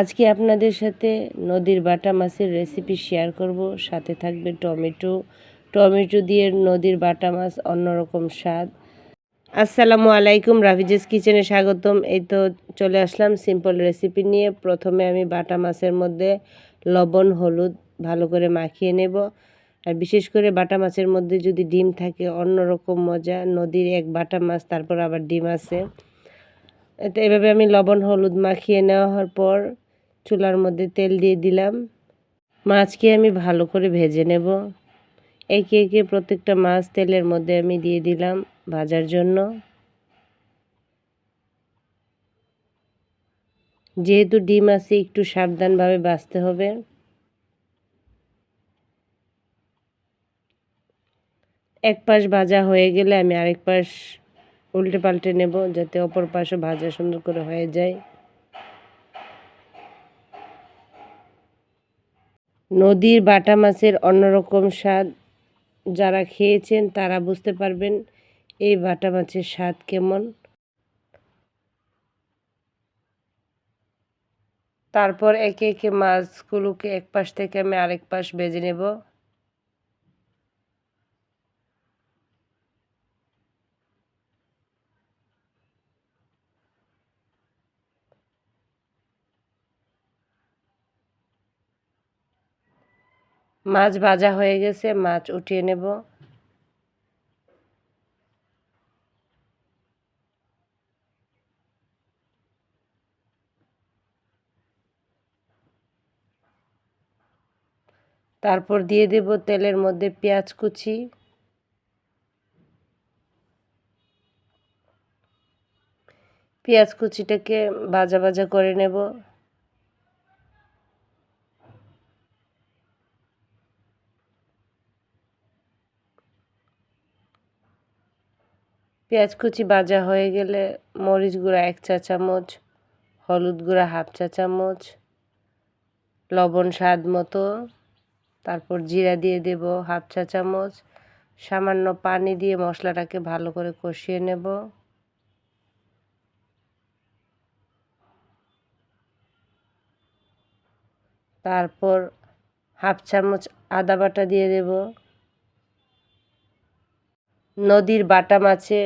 আজকে আপনাদের সাথে নদীর বাটা মাছের রেসিপি শেয়ার করব। সাথে থাকবে টমেটো দিয়ে নদীর বাটা মাছ, অন্যরকম স্বাদ। আসসালামু আলাইকুম, রাফিজেস কিচেনে স্বাগতম। এই তো চলে আসলাম সিম্পল রেসিপি নিয়ে। প্রথমে আমি বাটা মাছের মধ্যে লবণ হলুদ ভালো করে মাখিয়ে নেব। আর বিশেষ করে বাটা মাছের মধ্যে যদি ডিম থাকে অন্যরকম মজা। নদীর এক বাটা মাছ, তারপর আবার ডিম আছে। তো এভাবে আমি লবণ হলুদ মাখিয়ে নেওয়ার পর চুলার মধ্যে তেল দিয়ে দিলাম। মাছকে আমি ভালো করে ভেজে নেব। একে একে প্রত্যেকটা মাছ তেলের মধ্যে আমি দিয়ে দিলাম ভাজার জন্য। যেহেতু ডিম আছে একটু সাবধানভাবে ভাজতে হবে। এক পাশ ভাজা হয়ে গেলে আমি আরেক পাশ উল্টে পাল্টে নেব, যাতে অপর পাশও ভাজা সুন্দর করে হয়ে যায়। নদীর বাটা মাছের অন্যরকম স্বাদ, যারা খেয়েছেন তারা বুঝতে পারবেন এই বাটা মাছের স্বাদ কেমন। তারপর একে একে মাছগুলোকে এক পাশ থেকে আমি আরেক পাশ ভেজে নেব। মাছ ভাজা হয়ে গেছে, মাছ উঠিয়ে নেব। তারপর দিয়ে দেব তেলের মধ্যে পেঁয়াজ কুচি। পেঁয়াজ কুচিটাকে ভাজা ভাজা করে নেব। পেঁয়াজ কুচি ভাজা হয়ে গেলে মরিচ গুঁড়া 1 চা চামচ, হলুদ গুঁড়া 1/2 চা চামচ, লবণ স্বাদ মতো, তারপর জিরা দিয়ে দেব 1/2 চা চামচ। সামান্য পানি দিয়ে মশলাটাকে ভালো করে কষিয়ে নেব। তারপর 1/2 চামচ আদা বাটা দিয়ে দেব। নদীর বাটা মাছে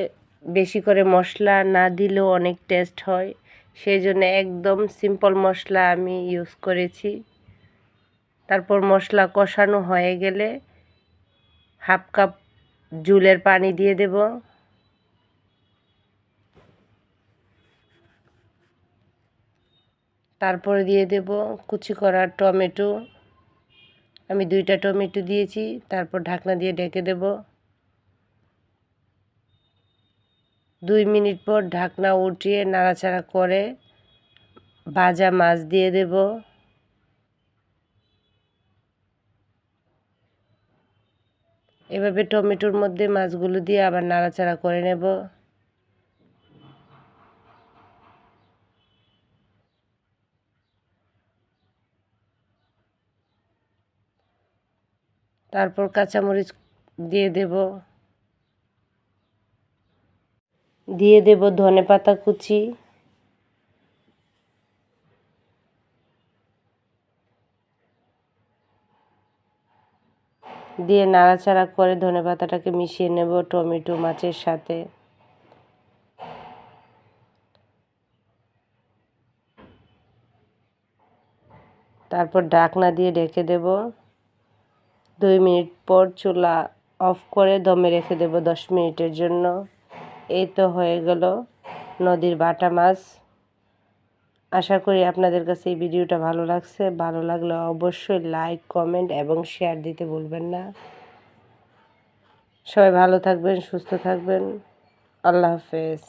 বেশি করে মশলা না দিলেও অনেক টেস্ট হয়, সেই জন্য একদম সিম্পল মশলা আমি ইউজ করেছি। তারপর মশলা কষানো হয়ে গেলে 1/2 কাপ জুলের পানি দিয়ে দেব। তারপরে দিয়ে দেব কুচি করা টমেটো। আমি 2টা টমেটো দিয়েছি। তারপর ঢাকনা দিয়ে ঢেকে দেব। 2 মিনিট পর ঢাকনা উঠিয়ে নাড়াচাড়া করে ভাজা মাছ দিয়ে দেব। এভাবে টমেটোর মধ্যে মাছগুলো দিয়ে আবার নাড়াচাড়া করে নেব। তারপর কাঁচামরিচ দিয়ে দেব। দিয়ে দেব ধনেপাতা কুচি। দিয়ে নাড়াচাড়া করে ধনেপাতাটাকে মিশিয়ে নেব টমেটো মাছের সাথে। তারপর ঢাকনা দিয়ে ঢেকে দেব। 2 মিনিট পর চুলা অফ করে দমে রেখে দেব 10 মিনিটের জন্য। এই তো হয়ে গেল নদীর বাটা মাছ। আশা করি আপনাদের কাছে এই ভিডিওটা ভালো লাগছে। ভালো লাগলে অবশ্যই লাইক, কমেন্ট এবং শেয়ার দিতে ভুলবেন না। সবাই ভালো থাকবেন, সুস্থ থাকবেন। আল্লাহ হাফেজ।